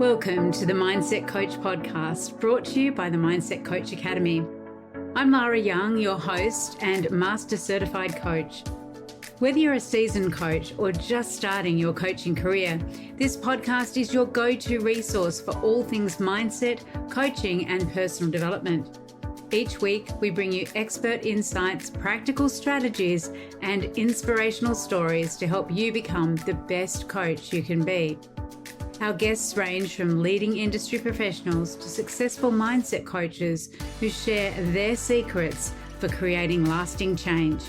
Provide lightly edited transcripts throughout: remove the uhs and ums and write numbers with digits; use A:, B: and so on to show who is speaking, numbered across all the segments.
A: Welcome to the Mindset Coach podcast, brought to you by the Mindset Coach Academy. I'm Lara Young, your host and Master Certified Coach. Whether you're a seasoned coach or just starting your coaching career, this podcast is your go-to resource for all things mindset, coaching, and personal development. Each week, we bring you expert insights, practical strategies, and inspirational stories to help you become the best coach you can be. Our guests range from leading industry professionals to successful mindset coaches who share their secrets for creating lasting change.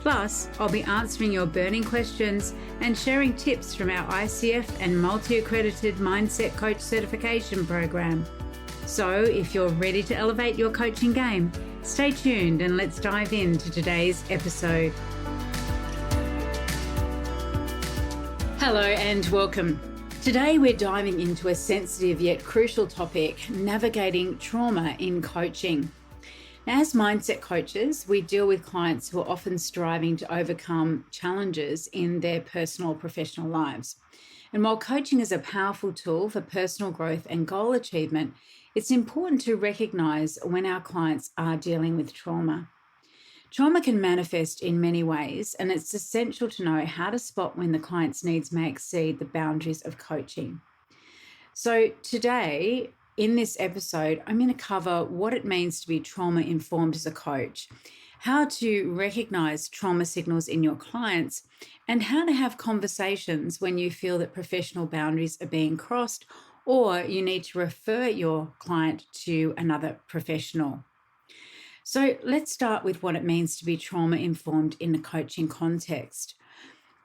A: Plus, I'll be answering your burning questions and sharing tips from our ICF and multi-accredited Mindset Coach certification program. So, if you're ready to elevate your coaching game, stay tuned and let's dive into today's episode. Hello and welcome. Today we're diving into a sensitive yet crucial topic, navigating trauma in coaching. Now, as mindset coaches, we deal with clients who are often striving to overcome challenges in their personal or professional lives. And while coaching is a powerful tool for personal growth and goal achievement, it's important to recognize when our clients are dealing with trauma. Trauma can manifest in many ways, and it's essential to know how to spot when the client's needs may exceed the boundaries of coaching. So today, in this episode, I'm going to cover what it means to be trauma-informed as a coach, how to recognize trauma signals in your clients, and how to have conversations when you feel that professional boundaries are being crossed or you need to refer your client to another professional. So let's start with what it means to be trauma-informed in a coaching context.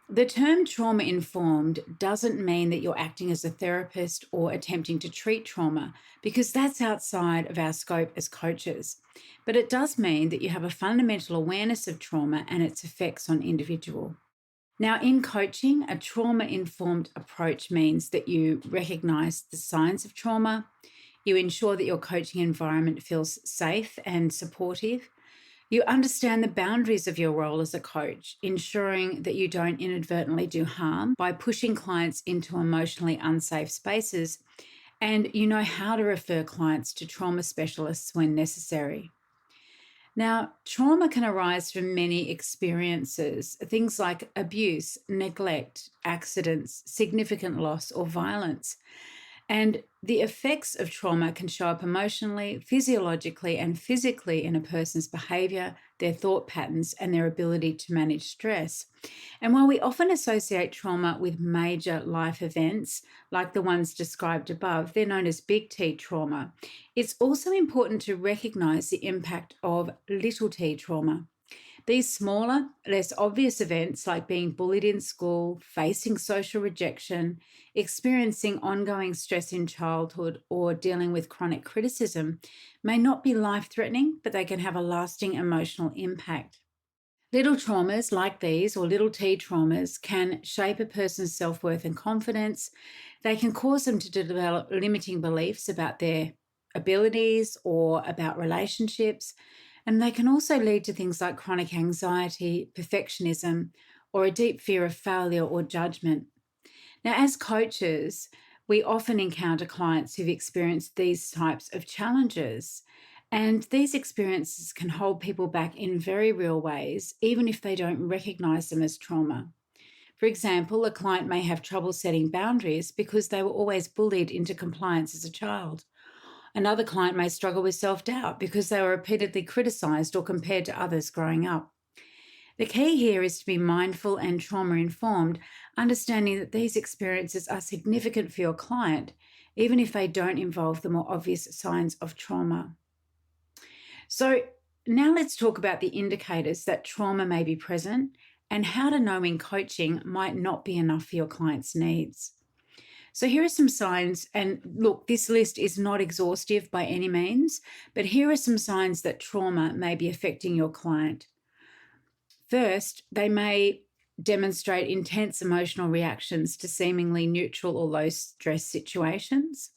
A: The term trauma-informed doesn't mean that you're acting as a therapist or attempting to treat trauma, because that's outside of our scope as coaches. But it does mean that you have a fundamental awareness of trauma and its effects on individual. Now, in coaching, a trauma-informed approach means that you recognize the signs of trauma. You ensure that your coaching environment feels safe and supportive. You understand the boundaries of your role as a coach, ensuring that you don't inadvertently do harm by pushing clients into emotionally unsafe spaces. And you know how to refer clients to trauma specialists when necessary. Now, trauma can arise from many experiences, things like abuse, neglect, accidents, significant loss, or violence. And the effects of trauma can show up emotionally, physiologically, and physically in a person's behavior, their thought patterns, and their ability to manage stress. And while we often associate trauma with major life events, like the ones described above, they're known as big T trauma, it's also important to recognize the impact of little t trauma. These smaller, less obvious events like being bullied in school, facing social rejection, experiencing ongoing stress in childhood, or dealing with chronic criticism may not be life-threatening, but they can have a lasting emotional impact. Little traumas like these, or little t traumas, can shape a person's self-worth and confidence. They can cause them to develop limiting beliefs about their abilities or about relationships. And they can also lead to things like chronic anxiety, perfectionism, or a deep fear of failure or judgment. Now, as coaches, we often encounter clients who've experienced these types of challenges. And these experiences can hold people back in very real ways, even if they don't recognize them as trauma. For example, a client may have trouble setting boundaries because they were always bullied into compliance as a child. Another client may struggle with self-doubt because they were repeatedly criticized or compared to others growing up. The key here is to be mindful and trauma-informed, understanding that these experiences are significant for your client, even if they don't involve the more obvious signs of trauma. So now let's talk about the indicators that trauma may be present and how to know when coaching might not be enough for your client's needs. So here are some signs, and look, this list is not exhaustive by any means, but here are some signs that trauma may be affecting your client. First, they may demonstrate intense emotional reactions to seemingly neutral or low stress situations.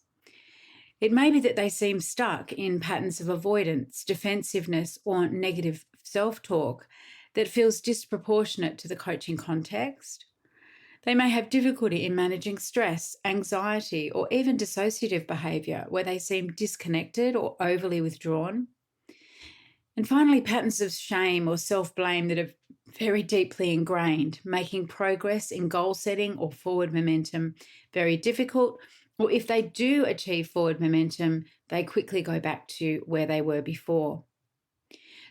A: It may be that they seem stuck in patterns of avoidance, defensiveness, or negative self-talk that feels disproportionate to the coaching context. They may have difficulty in managing stress, anxiety, or even dissociative behavior where they seem disconnected or overly withdrawn. And finally, patterns of shame or self blame that are very deeply ingrained, making progress in goal setting or forward momentum very difficult. Or if they do achieve forward momentum, they quickly go back to where they were before.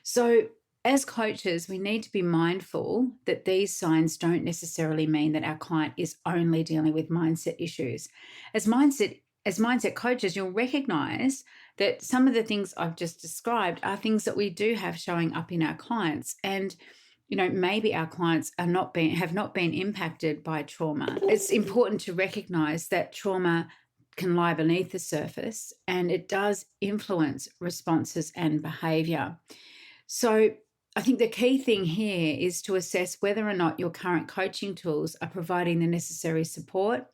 A: So, as coaches, we need to be mindful that these signs don't necessarily mean that our client is only dealing with mindset issues. As mindset coaches, you'll recognize that some of the things I've just described are things that we do have showing up in our clients. And maybe our clients have not been impacted by trauma. It's important to recognize that trauma can lie beneath the surface and it does influence responses and behavior. So I think the key thing here is to assess whether or not your current coaching tools are providing the necessary support.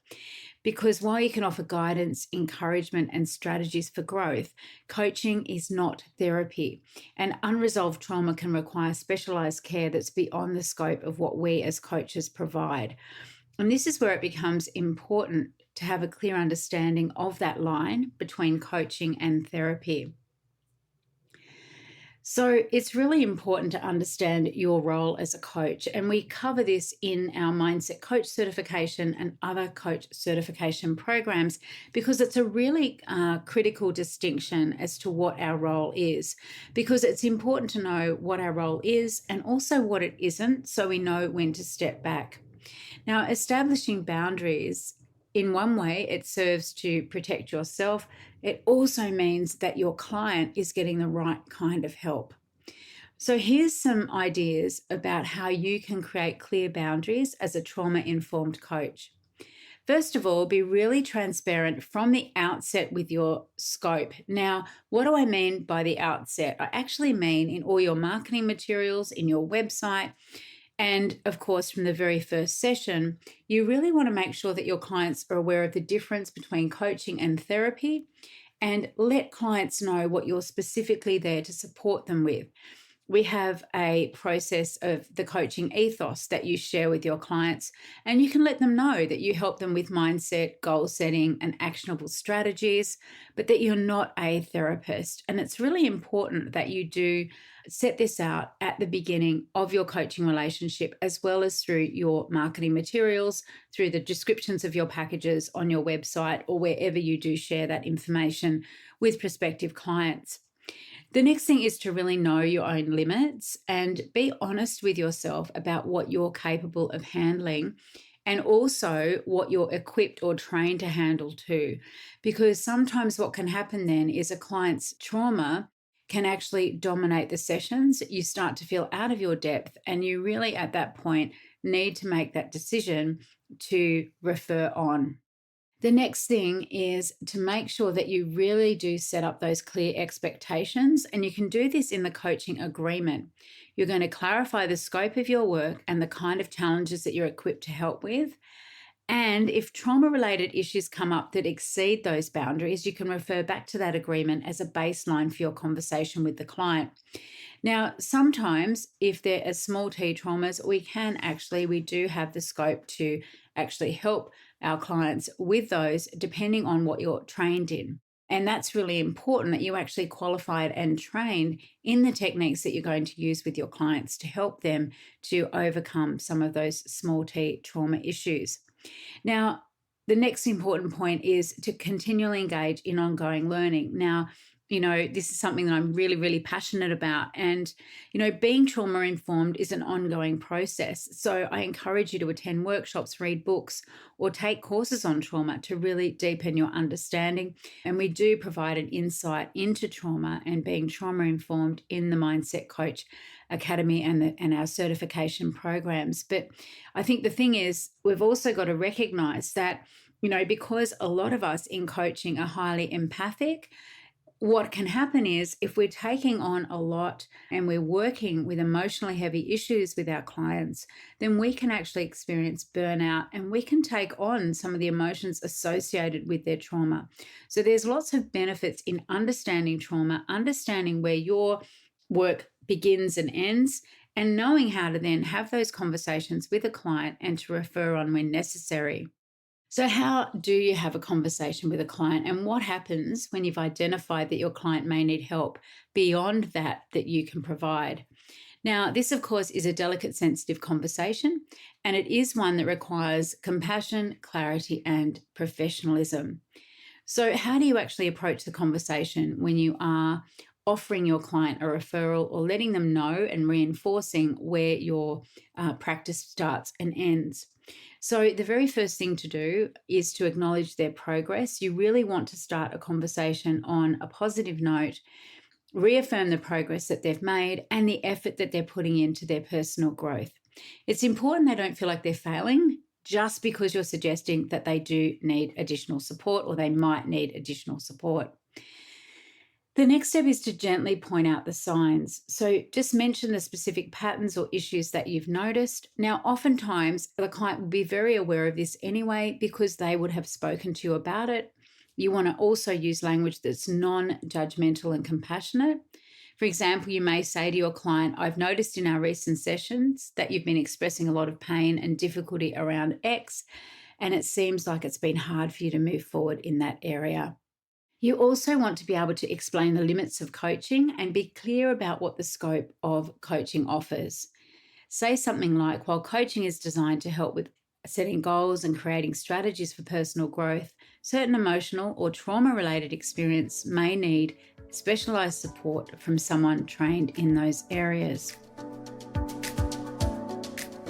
A: Because while you can offer guidance, encouragement, and strategies for growth, coaching is not therapy. And unresolved trauma can require specialized care that's beyond the scope of what we as coaches provide. And this is where it becomes important to have a clear understanding of that line between coaching and therapy. So it's really important to understand your role as a coach. And we cover this in our Mindset Coach certification and other coach certification programs because it's a really critical distinction as to what our role is. Because it's important to know what our role is and also what it isn't so we know when to step back. Now, establishing boundaries, in one way, it serves to protect yourself. It also means that your client is getting the right kind of help. So here's some ideas about how you can create clear boundaries as a trauma-informed coach. First of all, be really transparent from the outset with your scope. Now, what do I mean by the outset? I actually mean in all your marketing materials, in your website, and of course, from the very first session, you really want to make sure that your clients are aware of the difference between coaching and therapy and let clients know what you're specifically there to support them with. We have a process of the coaching ethos that you share with your clients, and you can let them know that you help them with mindset, goal setting, and actionable strategies, but that you're not a therapist. And it's really important that you do set this out at the beginning of your coaching relationship, as well as through your marketing materials, through the descriptions of your packages on your website, or wherever you do share that information with prospective clients. The next thing is to really know your own limits and be honest with yourself about what you're capable of handling and also what you're equipped or trained to handle too. Because sometimes what can happen then is a client's trauma can actually dominate the sessions. You start to feel out of your depth, and you really at that point need to make that decision to refer on. The next thing is to make sure that you really do set up those clear expectations, and you can do this in the coaching agreement. You're going to clarify the scope of your work and the kind of challenges that you're equipped to help with. And if trauma-related issues come up that exceed those boundaries, you can refer back to that agreement as a baseline for your conversation with the client. Now, sometimes if there are small t traumas, we do have the scope to actually help our clients with those, depending on what you're trained in. And that's really important that you actually qualified and trained in the techniques that you're going to use with your clients to help them to overcome some of those small t trauma issues. Now, the next important point is to continually engage in ongoing learning. Now, this is something that I'm really, really passionate about. And, being trauma informed is an ongoing process. So I encourage you to attend workshops, read books, or take courses on trauma to really deepen your understanding. And we do provide an insight into trauma and being trauma informed in the Mindset Coach Academy and our certification programs. But I think the thing is, we've also got to recognize that, because a lot of us in coaching are highly empathic, what can happen is if we're taking on a lot and we're working with emotionally heavy issues with our clients, then we can actually experience burnout and we can take on some of the emotions associated with their trauma. So there's lots of benefits in understanding trauma, understanding where your work begins and ends, and knowing how to then have those conversations with a client and to refer on when necessary. So, how do you have a conversation with a client, and what happens when you've identified that your client may need help beyond that you can provide? Now, this, of course, is a delicate, sensitive conversation, and it is one that requires compassion, clarity, and professionalism. So, how do you actually approach the conversation when you are offering your client a referral or letting them know and reinforcing where your practice starts and ends? So, the very first thing to do is to acknowledge their progress. You really want to start a conversation on a positive note, reaffirm the progress that they've made and the effort that they're putting into their personal growth. It's important they don't feel like they're failing just because you're suggesting that they do need additional support or they might need additional support. The next step is to gently point out the signs. So just mention the specific patterns or issues that you've noticed. Now, oftentimes the client will be very aware of this anyway because they would have spoken to you about it. You want to also use language that's non-judgmental and compassionate. For example, you may say to your client, I've noticed in our recent sessions that you've been expressing a lot of pain and difficulty around X, and it seems like it's been hard for you to move forward in that area. You also want to be able to explain the limits of coaching and be clear about what the scope of coaching offers. Say something like, while coaching is designed to help with setting goals and creating strategies for personal growth, certain emotional or trauma-related experience may need specialized support from someone trained in those areas.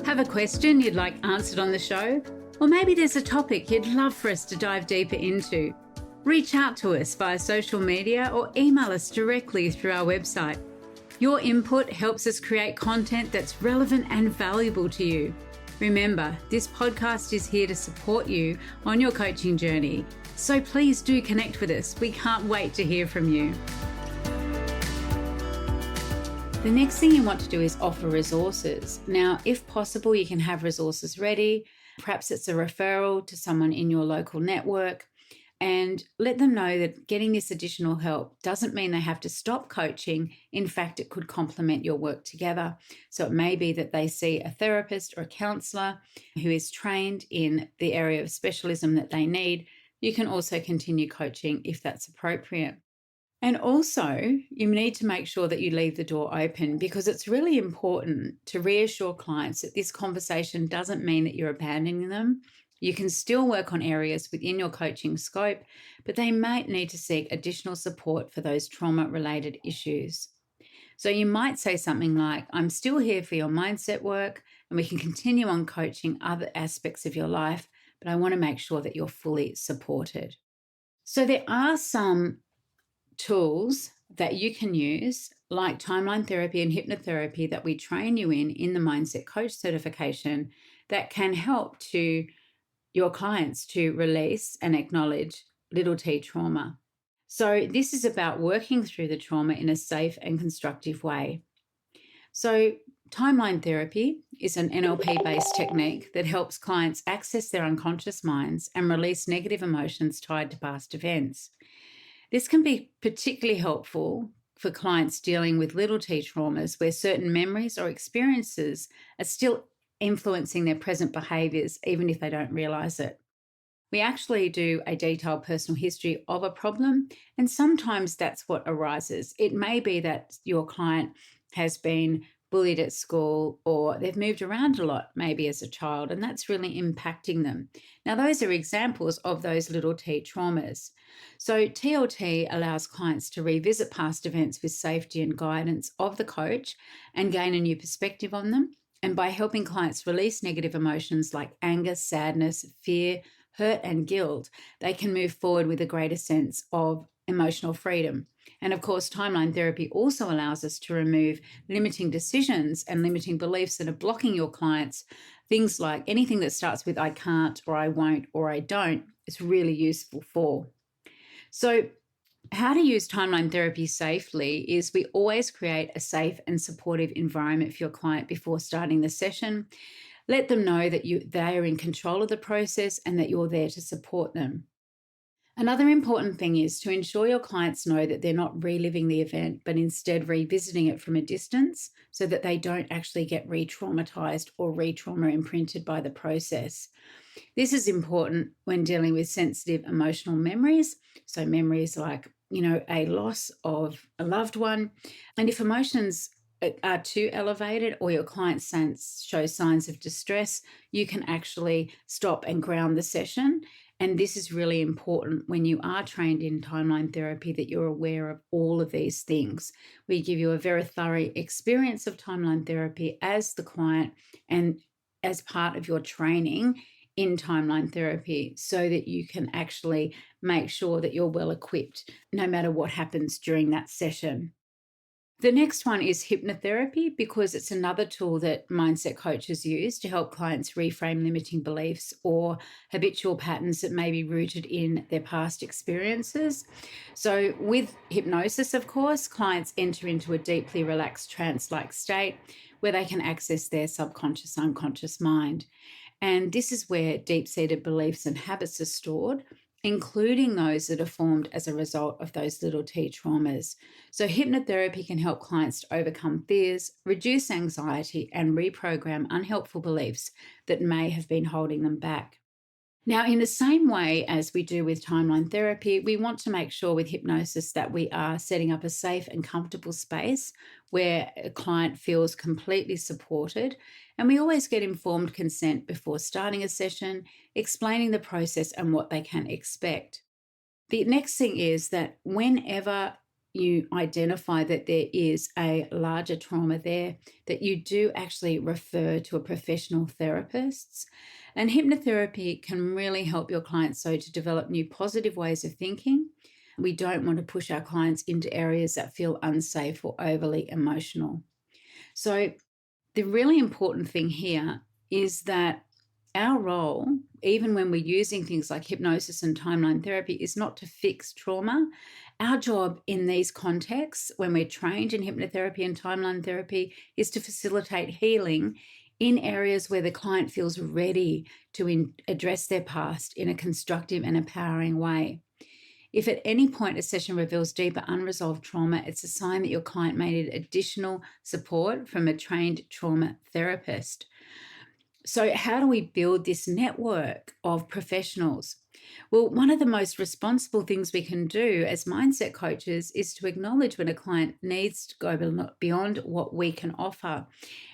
A: Have a question you'd like answered on the show? Or maybe there's a topic you'd love for us to dive deeper into? Reach out to us via social media or email us directly through our website. Your input helps us create content that's relevant and valuable to you. Remember, this podcast is here to support you on your coaching journey, so please do connect with us. We can't wait to hear from you. The next thing you want to do is offer resources. Now, if possible, you can have resources ready. Perhaps it's a referral to someone in your local network, and let them know that getting this additional help doesn't mean they have to stop coaching. In fact, it could complement your work together. So it may be that they see a therapist or a counselor who is trained in the area of specialism that they need. You can also continue coaching if that's appropriate. And also, you need to make sure that you leave the door open, because it's really important to reassure clients that this conversation doesn't mean that you're abandoning them. You can still work on areas within your coaching scope, but they might need to seek additional support for those trauma-related issues. So you might say something like, I'm still here for your mindset work, and we can continue on coaching other aspects of your life, but I want to make sure that you're fully supported. So there are some tools that you can use, like timeline therapy and hypnotherapy that we train you in the Mindset Coach certification, that can help to your clients to release and acknowledge little t trauma. So this is about working through the trauma in a safe and constructive way. So timeline therapy is an NLP-based technique that helps clients access their unconscious minds and release negative emotions tied to past events. This can be particularly helpful for clients dealing with little t traumas where certain memories or experiences are still influencing their present behaviours, even if they don't realise it. We actually do a detailed personal history of a problem, and sometimes that's what arises. It may be that your client has been bullied at school, or they've moved around a lot, maybe as a child, and that's really impacting them. Now, those are examples of those little t traumas. So TLT allows clients to revisit past events with safety and guidance of the coach and gain a new perspective on them. And by helping clients release negative emotions like anger, sadness, fear, hurt, and guilt, they can move forward with a greater sense of emotional freedom. And of course, timeline therapy also allows us to remove limiting decisions and limiting beliefs that are blocking your clients. Things like anything that starts with I can't, or I won't, or I don't, it's really useful for. So how to use timeline therapy safely is we always create a safe and supportive environment for your client before starting the session. Let them know that they are in control of the process and that you're there to support them. Another important thing is to ensure your clients know that they're not reliving the event, but instead revisiting it from a distance so that they don't actually get re traumatized or re trauma imprinted by the process. This is important when dealing with sensitive emotional memories. So, memories like, a loss of a loved one. And if emotions are too elevated or your client shows signs of distress, you can actually stop and ground the session. And this is really important when you are trained in timeline therapy, that you're aware of all of these things. We give you a very thorough experience of timeline therapy as the client and as part of your training in timeline therapy, so that you can actually make sure that you're well equipped no matter what happens during that session. The next one is hypnotherapy, because it's another tool that mindset coaches use to help clients reframe limiting beliefs or habitual patterns that may be rooted in their past experiences. So, with hypnosis, of course, clients enter into a deeply relaxed trance like state where they can access their subconscious, unconscious mind. And this is where deep seated beliefs and habits are stored, including those that are formed as a result of those little t traumas. So, hypnotherapy can help clients to overcome fears, reduce anxiety, and reprogram unhelpful beliefs that may have been holding them back. Now, in the same way as we do with timeline therapy, we want to make sure with hypnosis that we are setting up a safe and comfortable space where a client feels completely supported. And we always get informed consent before starting a session, explaining the process and what they can expect. The next thing is that whenever you identify that there is a larger trauma there, that you do actually refer to a professional therapist. And hypnotherapy can really help your clients so to develop new positive ways of thinking. We don't want to push our clients into areas that feel unsafe or overly emotional. So, the really important thing here is that our role, even when we're using things like hypnosis and timeline therapy, is not to fix trauma. Our job in these contexts, when we're trained in hypnotherapy and timeline therapy, is to facilitate healing in areas where the client feels ready to address their past in a constructive and empowering way. If at any point a session reveals deeper unresolved trauma, it's a sign that your client may need additional support from a trained trauma therapist. So, how do we build this network of professionals? Well, one of the most responsible things we can do as mindset coaches is to acknowledge when a client needs to go beyond what we can offer.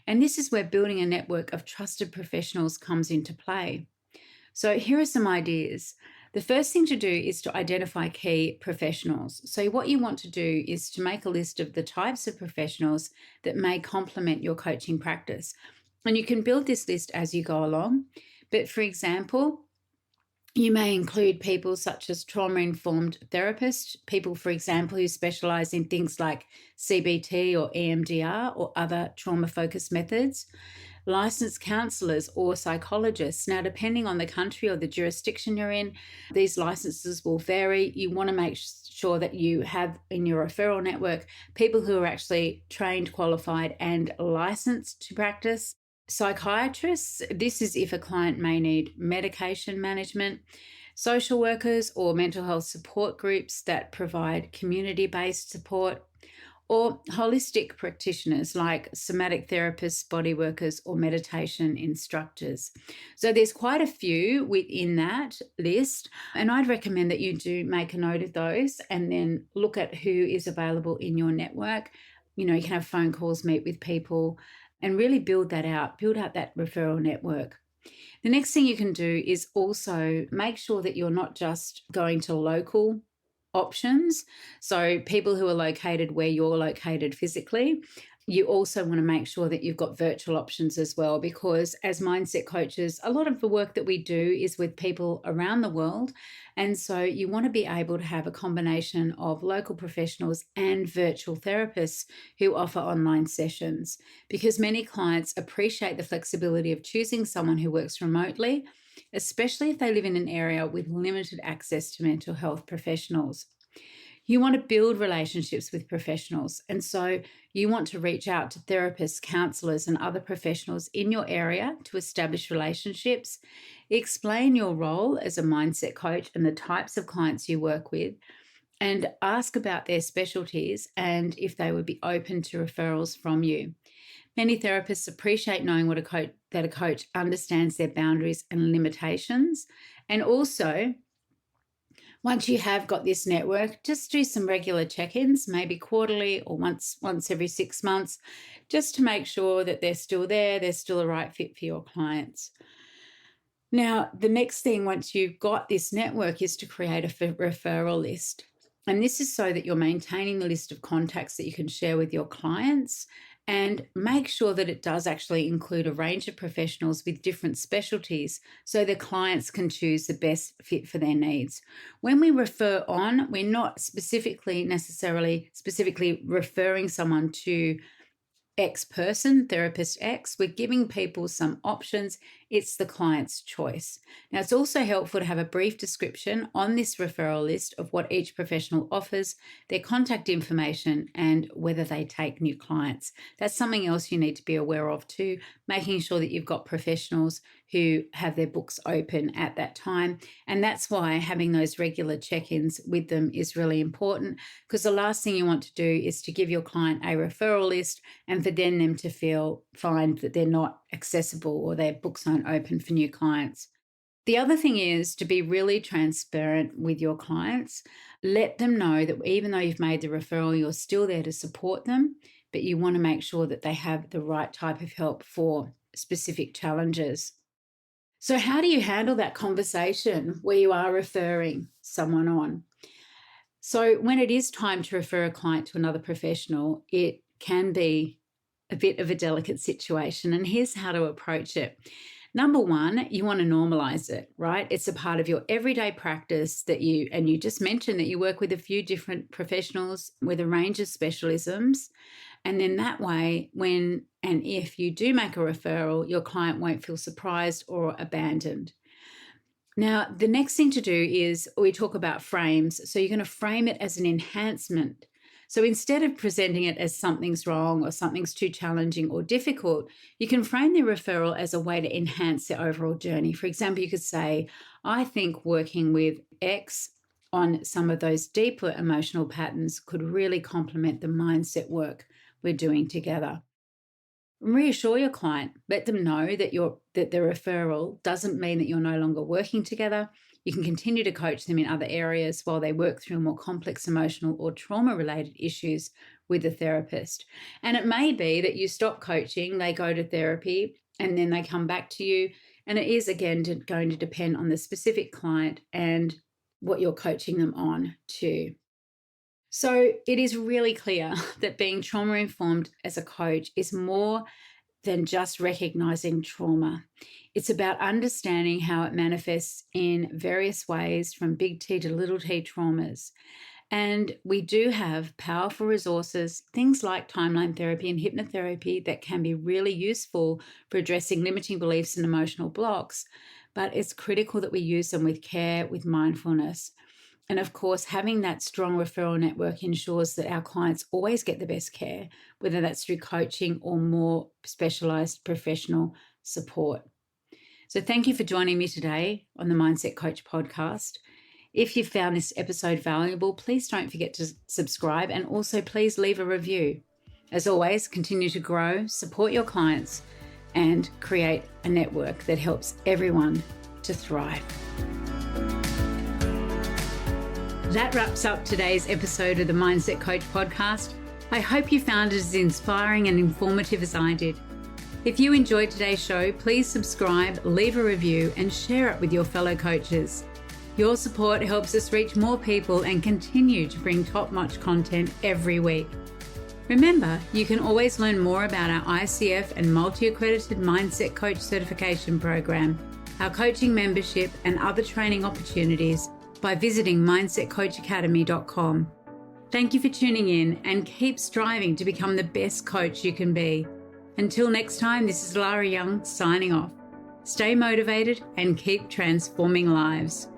A: And this is where building a network of trusted professionals comes into play. So, here are some ideas. The first thing to do is to identify key professionals. So, what you want to do is to make a list of the types of professionals that may complement your coaching practice. And you can build this list as you go along. But for example, you may include people such as trauma-informed therapists, people, for example, who specialize in things like CBT or EMDR or other trauma-focused methods, licensed counselors or psychologists. Now, depending on the country or the jurisdiction you're in, these licenses will vary. You want to make sure that you have in your referral network people who are actually trained, qualified, and licensed to practice. Psychiatrists, this is if a client may need medication management. Social workers or mental health support groups that provide community-based support, or holistic practitioners like somatic therapists, body workers, or meditation instructors. So there's quite a few within that list, and I'd recommend that you do make a note of those and then look at who is available in your network. You can have phone calls, meet with people, and really build out that referral network. The next thing you can do is also make sure that you're not just going to local options, so people who are located where you're located physically. You also want to make sure that you've got virtual options as well, because as mindset coaches, a lot of the work that we do is with people around the world. And so you want to be able to have a combination of local professionals and virtual therapists who offer online sessions, because many clients appreciate the flexibility of choosing someone who works remotely, especially if they live in an area with limited access to mental health professionals. You want to build relationships with professionals, and so you want to reach out to therapists, counselors, and other professionals in your area to establish relationships. Explain your role as a mindset coach and the types of clients you work with, and ask about their specialties and if they would be open to referrals from you. Many therapists appreciate knowing that a coach understands their boundaries and limitations. And also, once you have got this network, just do some regular check-ins, maybe quarterly or once every 6 months, just to make sure that they're still there, they're still a right fit for your clients. Now, the next thing once you've got this network is to create a referral list. And this is so that you're maintaining the list of contacts that you can share with your clients, and make sure that it does actually include a range of professionals with different specialties so the clients can choose the best fit for their needs. When we refer on, we're not necessarily referring someone to X person, therapist X. We're giving people some options. It's the client's choice. Now, it's also helpful to have a brief description on this referral list of what each professional offers, their contact information, and whether they take new clients. That's something else you need to be aware of too, making sure that you've got professionals who have their books open at that time. And that's why having those regular check-ins with them is really important, because the last thing you want to do is to give your client a referral list and for them to find that they're not accessible or their books aren't open for new clients. The other thing is to be really transparent with your clients. Let them know that even though you've made the referral, you're still there to support them, but you want to make sure that they have the right type of help for specific challenges. So how do you handle that conversation where you are referring someone on? So when it is time to refer a client to another professional, it can be a bit of a delicate situation. And here's how to approach it. Number one, you want to normalize it, right? It's a part of your everyday practice and you just mentioned that you work with a few different professionals with a range of specialisms. And then that way, when and if you do make a referral, your client won't feel surprised or abandoned. Now, the next thing to do is we talk about frames. So you're going to frame it as an enhancement. So instead of presenting it as something's wrong or something's too challenging or difficult, you can frame the referral as a way to enhance the overall journey. For example, you could say, I think working with X on some of those deeper emotional patterns could really complement the mindset work we're doing together. Reassure your client. Let them know that the referral doesn't mean that you're no longer working together. You can continue to coach them in other areas while they work through more complex emotional or trauma-related issues with the therapist. And it may be that you stop coaching, they go to therapy, and then they come back to you. And it is, again, going to depend on the specific client and what you're coaching them on too. So it is really clear that being trauma-informed as a coach is more than just recognizing trauma. It's about understanding how it manifests in various ways, from big T to little t traumas. And we do have powerful resources, things like timeline therapy and hypnotherapy, that can be really useful for addressing limiting beliefs and emotional blocks. But it's critical that we use them with care, with mindfulness. And of course, having that strong referral network ensures that our clients always get the best care, whether that's through coaching or more specialized professional support. So thank you for joining me today on the Mindset Coach podcast. If you found this episode valuable, please don't forget to subscribe, and also please leave a review. As always, continue to grow, support your clients, and create a network that helps everyone to thrive. That wraps up today's episode of the Mindset Coach podcast. I hope you found it as inspiring and informative as I did. If you enjoyed today's show, please subscribe, leave a review, and share it with your fellow coaches. Your support helps us reach more people and continue to bring top-notch content every week. Remember, you can always learn more about our ICF and multi-accredited Mindset Coach certification program, our coaching membership, and other training opportunities by visiting mindsetcoachacademy.com. Thank you for tuning in, and keep striving to become the best coach you can be. Until next time, this is Lara Young signing off. Stay motivated and keep transforming lives.